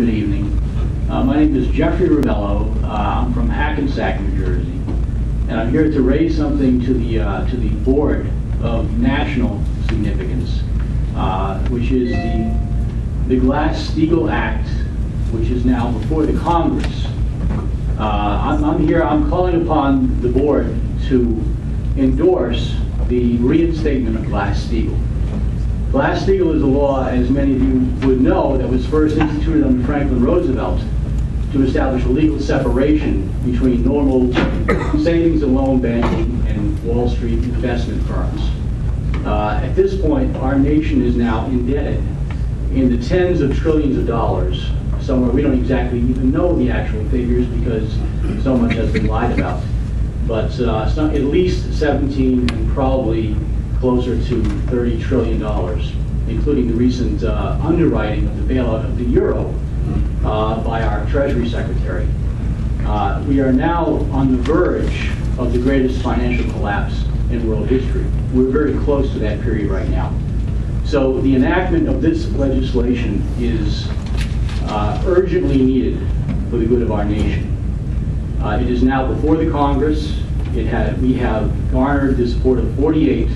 good evening. My name is Jeffrey Ravello. I'm from Hackensack, New Jersey, and I'm here to raise something to the board of national significance, which is the Glass-Stegall Act, which is now before the Congress. I'm calling upon the board to endorse the reinstatement of Glass-Stegall. Glass-Stegall is a law, as many of you would know, that was first instituted under Franklin Roosevelt to establish a legal separation between normal savings and loan banking and Wall Street investment firms. At this point, our nation is now indebted in the tens of trillions of dollars, somewhere we don't exactly even know the actual figures because so much has been lied about, but at least 17 and probably closer to $30 trillion, including the recent underwriting of the bailout of the euro by our Treasury Secretary. We are now on the verge of the greatest financial collapse in world history. We're very close to that period right now. So the enactment of this legislation is urgently needed for the good of our nation. It is now before the Congress. We have garnered the support of 48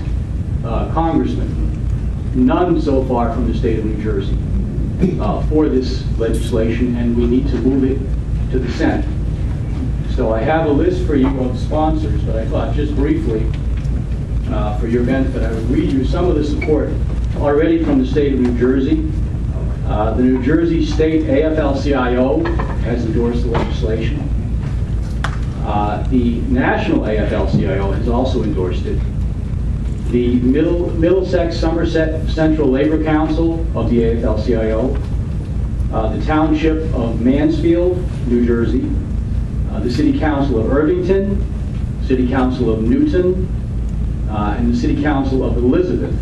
congressmen, none so far from the state of New Jersey, for this legislation, and we need to move it to the Senate. So I have a list for you of sponsors, but I thought just briefly, for your benefit, I would read you some of the support already from the state of New Jersey. The New Jersey State AFL-CIO has endorsed the legislation. The National AFL-CIO has also endorsed it. The Middlesex-Somerset Central Labor Council of the AFL-CIO, the Township of Mansfield, New Jersey, the City Council of Irvington, City Council of Newton, and the City Council of Elizabeth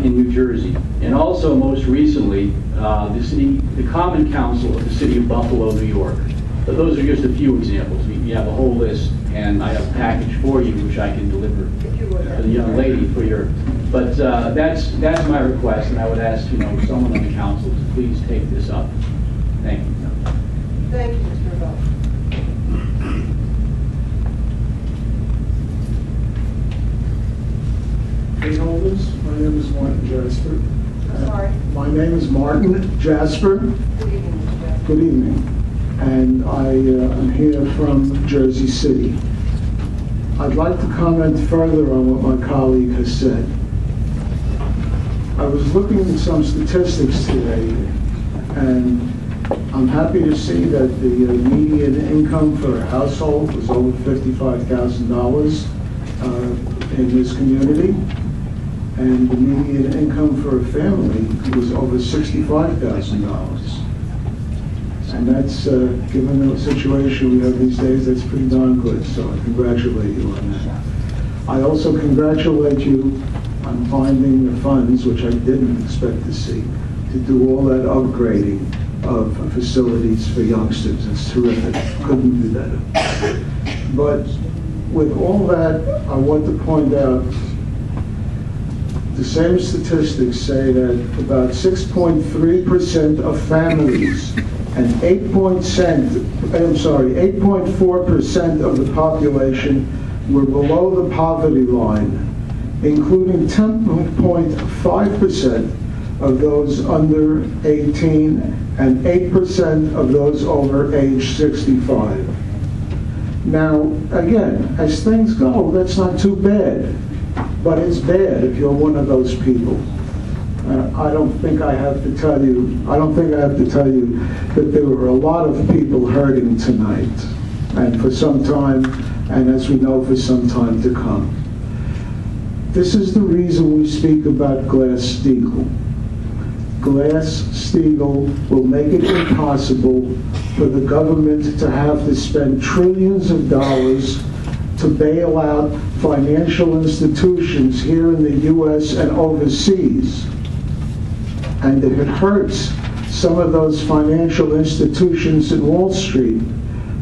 in New Jersey. And also, most recently, the Common Council of the City of Buffalo, New York. But those are just a few examples. We have a whole list, and I have a package for you, which I can deliver to the young lady for your. But that's my request, and I would ask someone on the council to please take this up. Thank you. Thank you, Mr. Bell. Freeholders, my name is Martin Jasper. Sorry. My name is Martin Jasper. Good evening, Mr. Bell. Good evening. And I am here from Jersey City. I'd like to comment further on what my colleague has said. I was looking at some statistics today, and I'm happy to see that the median income for a household was over $55,000 in this community, and the median income for a family was over $65,000. And that's, given the situation we have these days, that's pretty darn good, so I congratulate you on that. I also congratulate you on finding the funds, which I didn't expect to see, to do all that upgrading of facilities for youngsters. It's terrific. Couldn't do better. But with all that, I want to point out the same statistics say that about 6.3% of families and 8.4% of the population were below the poverty line, including 10.5% of those under 18 and 8% of those over age 65. Now, again, as things go, that's not too bad, but it's bad if you're one of those people. I don't think I have to tell you that there were a lot of people hurting tonight, and for some time, and as we know, for some time to come. This is the reason we speak about Glass-Stegall. Glass-Stegall will make it impossible for the government to have to spend trillions of dollars to bail out financial institutions here in the U.S. and overseas. And if it hurts some of those financial institutions in Wall Street,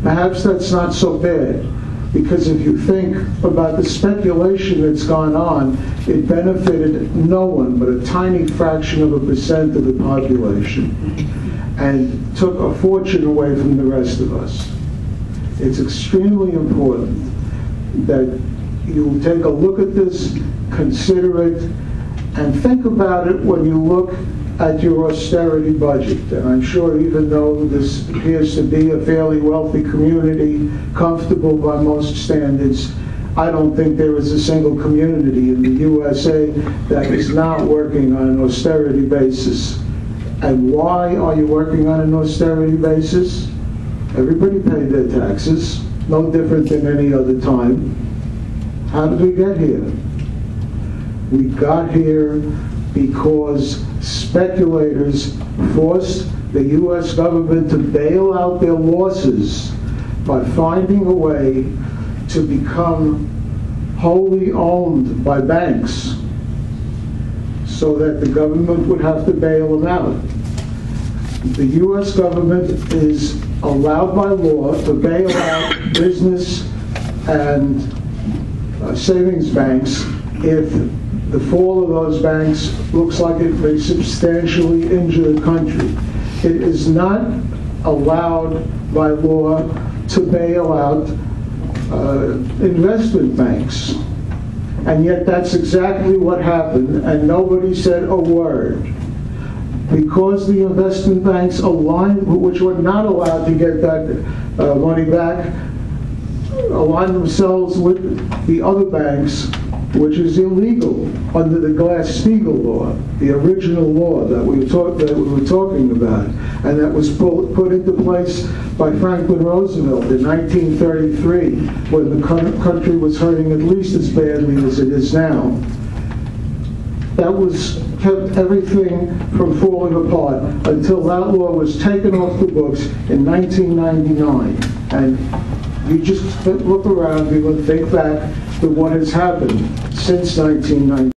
perhaps that's not so bad. Because if you think about the speculation that's gone on, it benefited no one but a tiny fraction of a percent of the population. and took a fortune away from the rest of us. It's extremely important that you take a look at this, consider it, and think about it when you look at your austerity budget. And I'm sure even though this appears to be a fairly wealthy community, comfortable by most standards, I don't think there is a single community in the USA that is not working on an austerity basis. And why are you working on an austerity basis? Everybody paid their taxes, no different than any other time. How did we get here? We got here because speculators forced the U.S. government to bail out their losses by finding a way to become wholly owned by banks so that the government would have to bail them out. The U.S. government is allowed by law to bail out business and savings banks if the fall of those banks looks like it may substantially injure the country. It is not allowed by law to bail out investment banks. And yet that's exactly what happened, and nobody said a word. Because the investment banks aligned, which were not allowed to get that money back, aligned themselves with the other banks, which is illegal under the Glass-Stegall law, the original law that we were talking about, and that was put into place by Franklin Roosevelt in 1933, when the country was hurting at least as badly as it is now. That kept everything from falling apart until that law was taken off the books in 1999. And you just look around you and think back to what has happened since 1999.